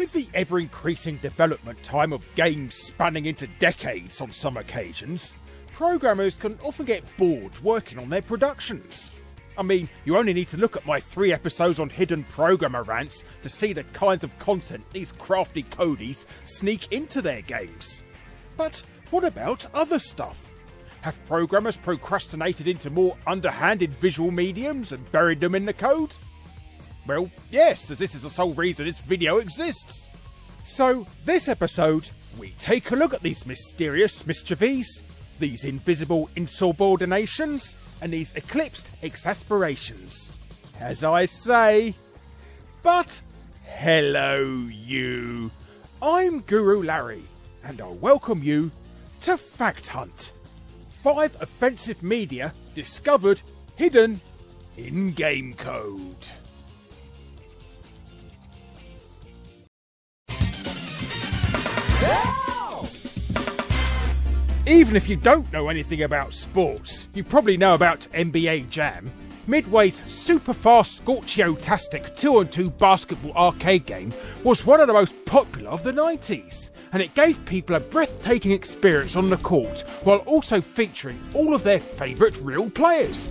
With the ever-increasing development time of games spanning into decades on some occasions, programmers can often get bored working on their productions. I mean, you only need to look at my 3 episodes on hidden programmer rants to see the kinds of content these crafty codies sneak into their games. But what about other stuff? Have programmers procrastinated into more underhanded visual mediums and buried them in the code? Well, yes, as this is the sole reason this video exists. So, this episode, we take a look at these mysterious mischiefs, these invisible insubordinations, and these eclipsed exasperations. As I say. But, hello you. I'm Guru Larry, and I welcome you to Fact Hunt. 5 offensive media discovered hidden in game code. Even if you don't know anything about sports, you probably know about NBA Jam. Midway's super fast Scorchio-tastic 2-on-2 basketball arcade game was one of the most popular of the 90s, and it gave people a breathtaking experience on the court while also featuring all of their favourite real players.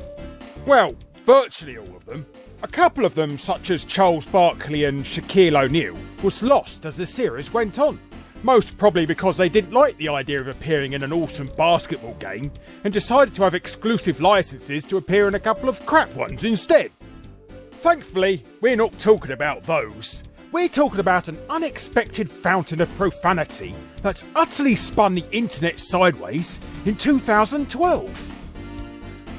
Well, virtually all of them. A couple of them, such as Charles Barkley and Shaquille O'Neal, was lost as the series went on. Most probably because they didn't like the idea of appearing in an awesome basketball game and decided to have exclusive licenses to appear in a couple of crap ones instead. Thankfully, we're not talking about those. We're talking about an unexpected fountain of profanity that utterly spun the internet sideways in 2012.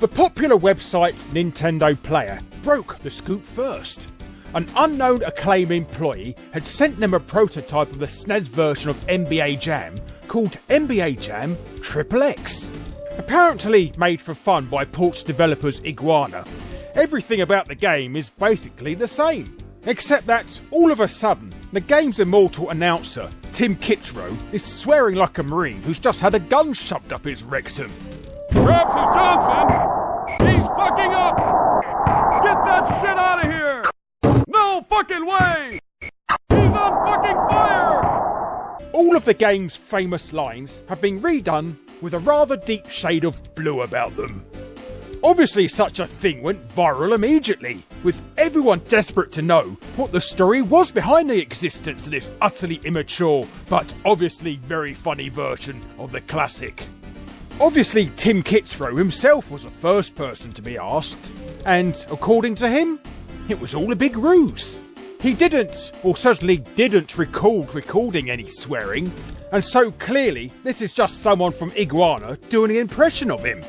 The popular website Nintendo Player broke the scoop first. An unknown Acclaim employee had sent them a prototype of the SNES version of NBA Jam called NBA Jam XXX. Apparently made for fun by Ports developers Iguana, everything about the game is basically the same. Except that, all of a sudden, the game's immortal announcer, Tim Kitzrow, is swearing like a Marine who's just had a gun shoved up his rectum. Perhaps it's Johnson! He's fucking up! Get that shit out of here! No fucking way! He's on fucking fire! All of the game's famous lines have been redone with a rather deep shade of blue about them. Obviously such a thing went viral immediately, with everyone desperate to know what the story was behind the existence of this utterly immature, but obviously very funny version of the classic. Obviously Tim Kitzrow himself was the first person to be asked, and according to him, it was all a big ruse. He didn't, or certainly didn't recording any swearing, and so clearly this is just someone from Iguana doing an impression of him.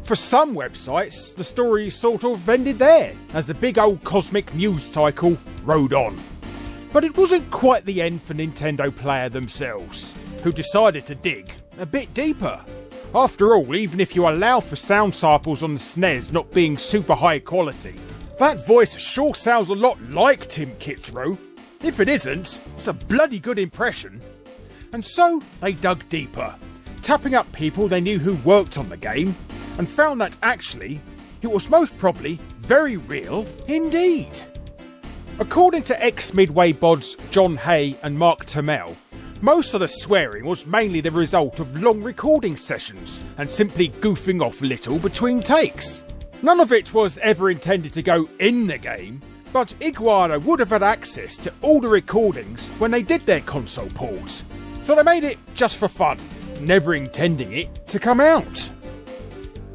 For some websites, the story sort of ended there, as the big old cosmic news cycle rode on. But it wasn't quite the end for Nintendo Player themselves, who decided to dig a bit deeper. After all, even if you allow for sound samples on the SNES not being super high quality, that voice sure sounds a lot like Tim Kitzrow. If it isn't, it's a bloody good impression. And so they dug deeper, tapping up people they knew who worked on the game, and found that actually, it was most probably very real indeed. According to ex-Midway bods John Hay and Mark Tamel, most of the swearing was mainly the result of long recording sessions and simply goofing off a little between takes. None of it was ever intended to go in the game, but Iguana would have had access to all the recordings when they did their console ports, so they made it just for fun, never intending it to come out.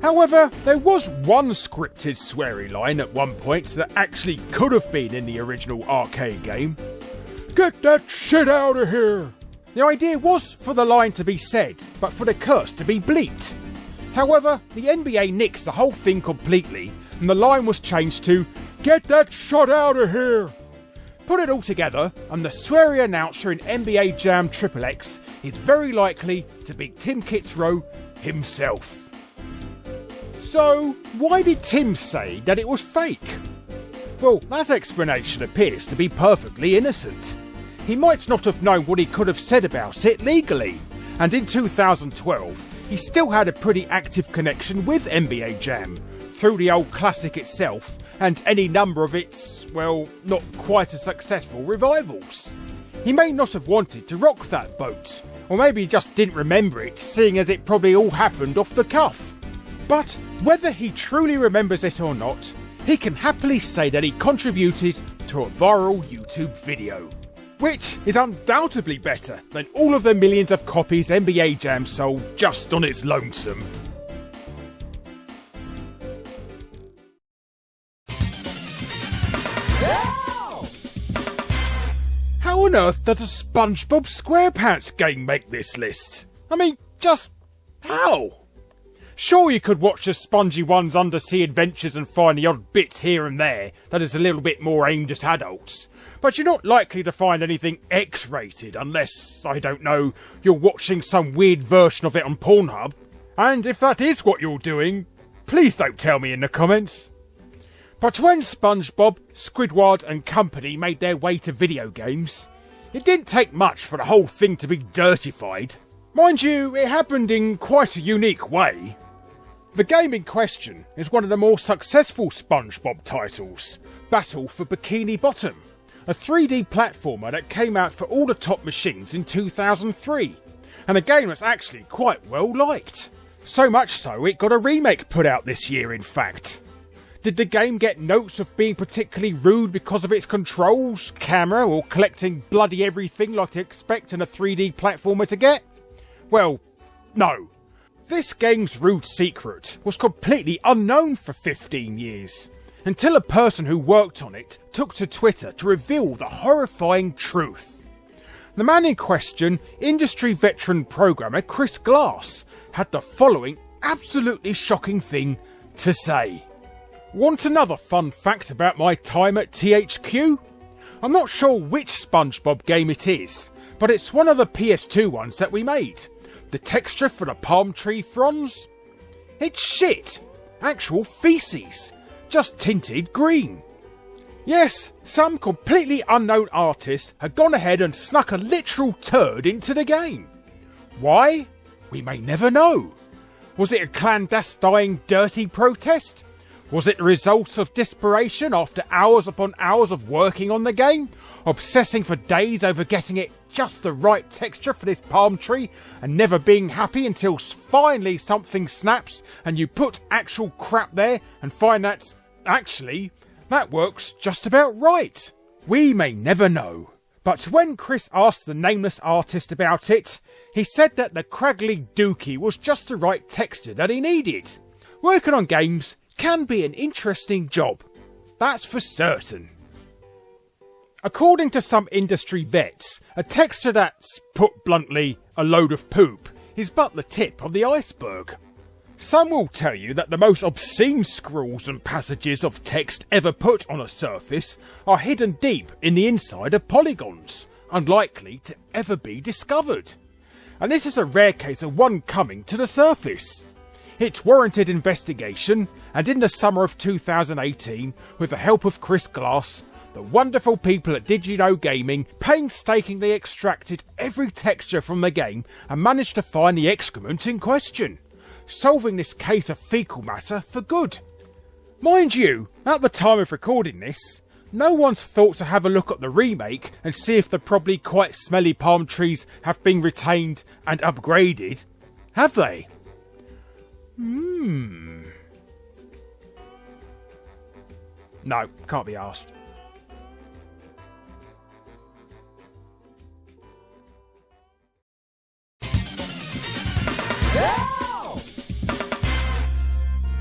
However, there was one scripted sweary line at one point that actually could have been in the original arcade game. Get that shit out of here! The idea was for the line to be said, but for the curse to be bleeped. However, the NBA nixed the whole thing completely, and the line was changed to, Get that shot out of here! Put it all together, and the sweary announcer in NBA Jam XXX is very likely to be Tim Kitzrow himself. So, why did Tim say that it was fake? Well, that explanation appears to be perfectly innocent. He might not have known what he could have said about it legally, and in 2012, he still had a pretty active connection with NBA Jam, through the old classic itself, and any number of its, well, not quite as successful revivals. He may not have wanted to rock that boat, or maybe he just didn't remember it, seeing as it probably all happened off the cuff. But whether he truly remembers it or not, he can happily say that he contributed to a viral YouTube video, which is undoubtedly better than all of the millions of copies NBA Jam sold just on its lonesome. How on earth does a SpongeBob SquarePants game make this list? I mean, just how? Sure, you could watch the Spongy One's undersea adventures and find the odd bits here and there that is a little bit more aimed at adults, but you're not likely to find anything X-rated unless, I don't know, you're watching some weird version of it on Pornhub. And if that is what you're doing, please don't tell me in the comments. But when SpongeBob, Squidward and company made their way to video games, it didn't take much for the whole thing to be dirtified. Mind you, it happened in quite a unique way. The game in question is one of the more successful SpongeBob titles, Battle for Bikini Bottom, a 3D platformer that came out for all the top machines in 2003, and a game that's actually quite well liked. So much so it got a remake put out this year, in fact. Did the game get notes of being particularly rude because of its controls, camera, or collecting bloody everything like you expect in a 3D platformer to get? Well, no. This game's rude secret was completely unknown for 15 years, until a person who worked on it took to Twitter to reveal the horrifying truth. The man in question, industry veteran programmer Chris Glass, had the following absolutely shocking thing to say. Want another fun fact about my time at THQ? I'm not sure which SpongeBob game it is, but it's one of the PS2 ones that we made. The texture for the palm tree fronds? It's shit! Actual feces, just tinted green. Yes, some completely unknown artist had gone ahead and snuck a literal turd into the game. Why? We may never know. Was it a clandestine dirty protest? Was it the result of desperation after hours upon hours of working on the game, obsessing for days over getting it just the right texture for this palm tree, and never being happy until finally something snaps and you put actual crap there and find that, actually, that works just about right? We may never know. But when Chris asked the nameless artist about it, he said that the craggly dookie was just the right texture that he needed. Working on games can be an interesting job, that's for certain. According to some industry vets, a texture that's, put bluntly, a load of poop is but the tip of the iceberg. Some will tell you that the most obscene scrawls and passages of text ever put on a surface are hidden deep in the inside of polygons, unlikely to ever be discovered. And this is a rare case of one coming to the surface. It warranted investigation, and in the summer of 2018, with the help of Chris Glass, the wonderful people at Did You Know Gaming painstakingly extracted every texture from the game and managed to find the excrement in question, solving this case of fecal matter for good. Mind you, at the time of recording this, no one's thought to have a look at the remake and see if the probably quite smelly palm trees have been retained and upgraded, have they? No, can't be asked.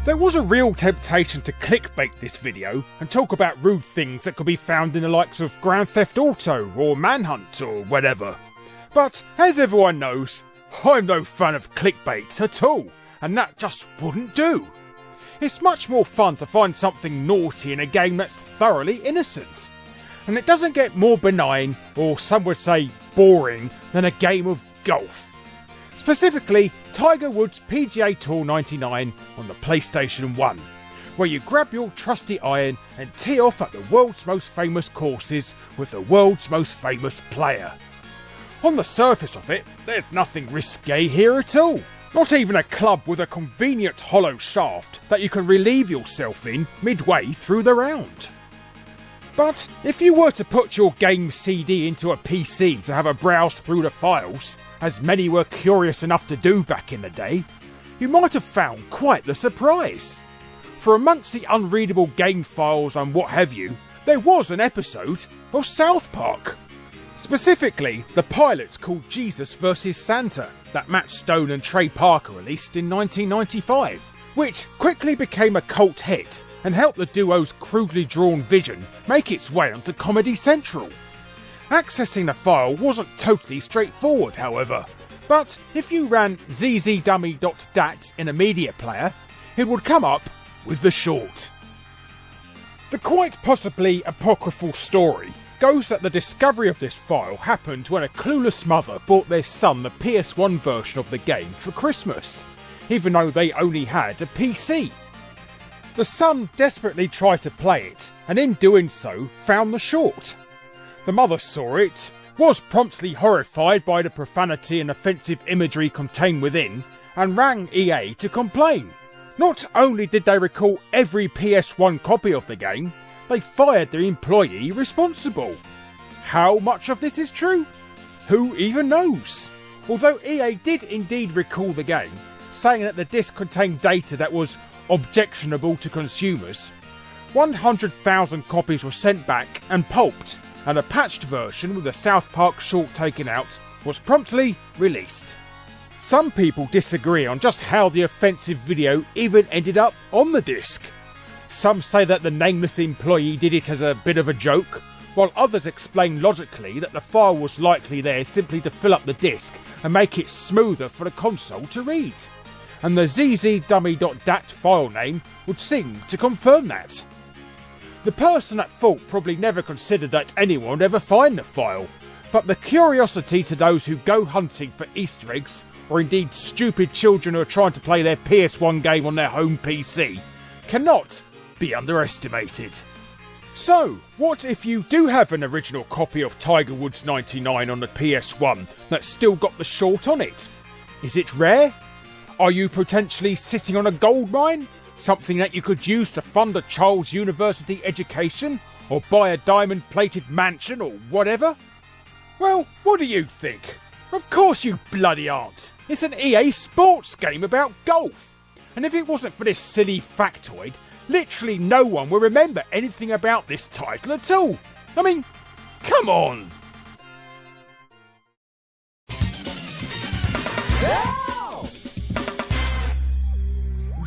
There was a real temptation to clickbait this video and talk about rude things that could be found in the likes of Grand Theft Auto or Manhunt or whatever. But as everyone knows, I'm no fan of clickbait at all, and that just wouldn't do. It's much more fun to find something naughty in a game that's thoroughly innocent. And it doesn't get more benign, or some would say boring, than a game of golf. Specifically, Tiger Woods PGA Tour 99 on the PlayStation 1, where you grab your trusty iron and tee off at the world's most famous courses with the world's most famous player. On the surface of it, there's nothing risque here at all. Not even a club with a convenient hollow shaft that you can relieve yourself in midway through the round. But if you were to put your game CD into a PC to have a browse through the files, as many were curious enough to do back in the day, you might have found quite the surprise. For amongst the unreadable game files and what have you, there was an episode of South Park. Specifically, the pilot called Jesus vs. Santa that Matt Stone and Trey Parker released in 1995, which quickly became a cult hit and helped the duo's crudely drawn vision make its way onto Comedy Central. Accessing the file wasn't totally straightforward, however, but if you ran zzDummy.dat in a media player, it would come up with the short. The quite possibly apocryphal story goes that the discovery of this file happened when a clueless mother bought their son the PS1 version of the game for Christmas, even though they only had a PC. The son desperately tried to play it, and in doing so, found the short. The mother saw it, was promptly horrified by the profanity and offensive imagery contained within, and rang EA to complain. Not only did they recall every PS1 copy of the game, they fired the employee responsible. How much of this is true? Who even knows? Although EA did indeed recall the game, saying that the disc contained data that was objectionable to consumers, 100,000 copies were sent back and pulped, and a patched version with the South Park short taken out was promptly released. Some people disagree on just how the offensive video even ended up on the disc. Some say that the nameless employee did it as a bit of a joke, while others explain logically that the file was likely there simply to fill up the disc and make it smoother for the console to read. And the zzDummy.dat file name would seem to confirm that. The person at fault probably never considered that anyone would ever find the file, but the curiosity to those who go hunting for Easter eggs, or indeed stupid children who are trying to play their PS1 game on their home PC, cannot be underestimated. So, what if you do have an original copy of Tiger Woods 99 on the PS1 that's still got the short on it? Is it rare? Are you potentially sitting on a gold mine? Something that you could use to fund a child's university education? Or buy a diamond-plated mansion or whatever? Well, what do you think? Of course you bloody aren't. It's an EA Sports game about golf. And if it wasn't for this silly factoid, literally no one will remember anything about this title at all. I mean, come on!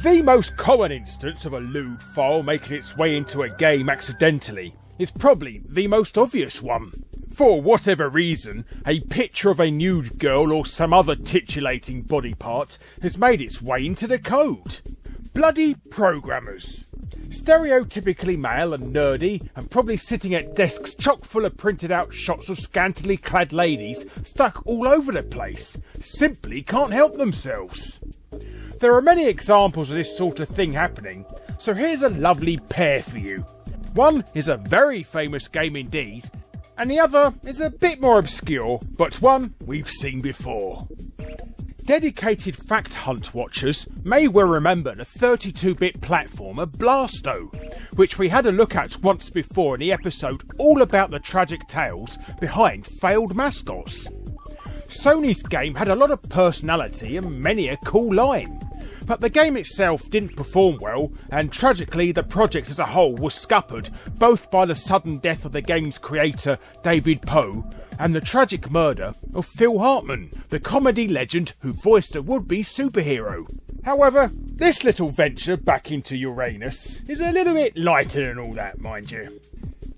The most common instance of a lewd file making its way into a game accidentally is probably the most obvious one. For whatever reason, a picture of a nude girl or some other titillating body part has made its way into the code. Bloody programmers. Stereotypically male and nerdy, and probably sitting at desks chock full of printed out shots of scantily clad ladies stuck all over the place, simply can't help themselves. There are many examples of this sort of thing happening, so here's a lovely pair for you. One is a very famous game indeed, and the other is a bit more obscure, but one we've seen before. Dedicated fact hunt watchers may well remember the 32-bit platformer Blasto, which we had a look at once before in the episode all about the tragic tales behind failed mascots. Sony's game had a lot of personality and many a cool line, but the game itself didn't perform well, and tragically the project as a whole was scuppered both by the sudden death of the game's creator David Poe and the tragic murder of Phil Hartman, the comedy legend who voiced a would-be superhero. However, this little venture back into Uranus is a little bit lighter than all that, mind you.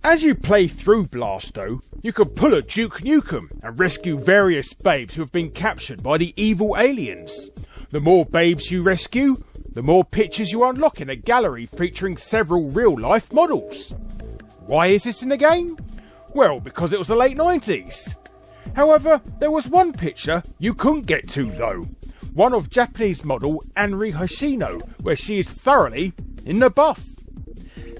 As you play through Blasto, you can pull a Duke Nukem and rescue various babes who have been captured by the evil aliens. The more babes you rescue, the more pictures you unlock in a gallery featuring several real-life models. Why is this in the game? Well, because it was the late 90s. However, there was one picture you couldn't get to though. One of Japanese model Anri Hoshino, where she is thoroughly in the buff.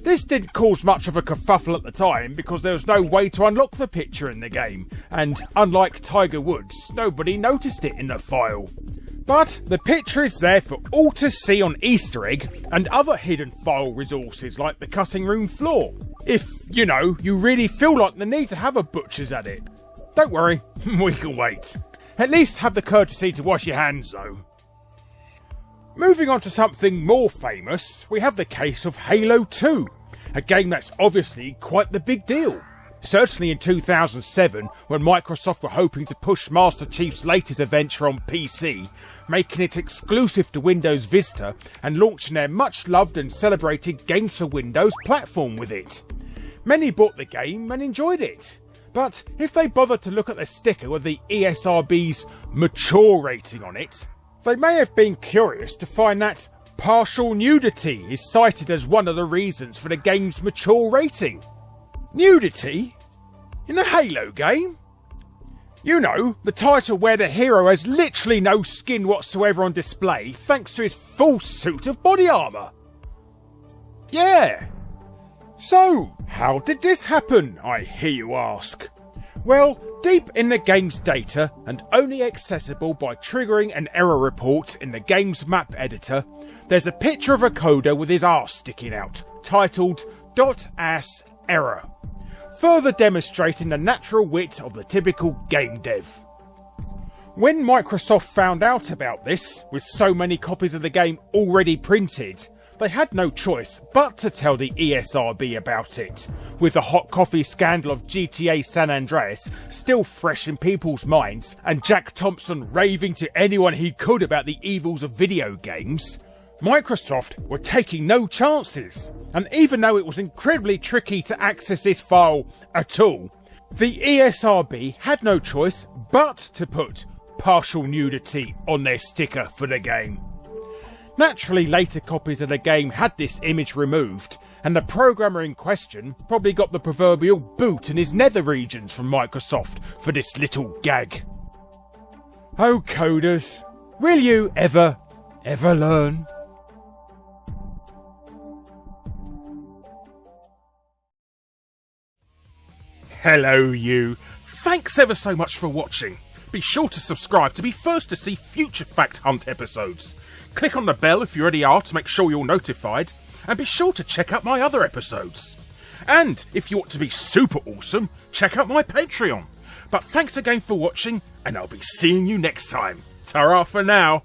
This didn't cause much of a kerfuffle at the time because there was no way to unlock the picture in the game, and unlike Tiger Woods, nobody noticed it in the file. But the picture is there for all to see on Easter egg and other hidden file resources like the cutting room floor. If, you know, you really feel like the need to have a butcher's at it. Don't worry, we can wait. At least have the courtesy to wash your hands though. Moving on to something more famous, we have the case of Halo 2, a game that's obviously quite the big deal. Certainly in 2007, when Microsoft were hoping to push Master Chief's latest adventure on PC, making it exclusive to Windows Vista and launching their much loved and celebrated Games for Windows platform with it. Many bought the game and enjoyed it. But if they bothered to look at the sticker with the ESRB's mature rating on it, they may have been curious to find that partial nudity is cited as one of the reasons for the game's mature rating. Nudity? In a Halo game? You know, the title where the hero has literally no skin whatsoever on display thanks to his full suit of body armour. Yeah. So, how did this happen, I hear you ask? Well, deep in the game's data, and only accessible by triggering an error report in the game's map editor, there's a picture of a coder with his arse sticking out, titled .ass error, further demonstrating the natural wit of the typical game dev. When Microsoft found out about this, with so many copies of the game already printed, they had no choice but to tell the ESRB about it, with the hot coffee scandal of GTA San Andreas still fresh in people's minds, and Jack Thompson raving to anyone he could about the evils of video games. Microsoft were taking no chances, and even though it was incredibly tricky to access this file at all, the ESRB had no choice but to put partial nudity on their sticker for the game. Naturally, later copies of the game had this image removed, and the programmer in question probably got the proverbial boot in his nether regions from Microsoft for this little gag. Oh coders, will you ever learn? Hello you, thanks ever so much for watching. Be sure to subscribe to be first to see future Fact Hunt episodes. Click on the bell if you already are to make sure you're notified, and be sure to check out my other episodes. And if you want to be super awesome, check out my Patreon. But thanks again for watching, and I'll be seeing you next time. Ta-ra for now.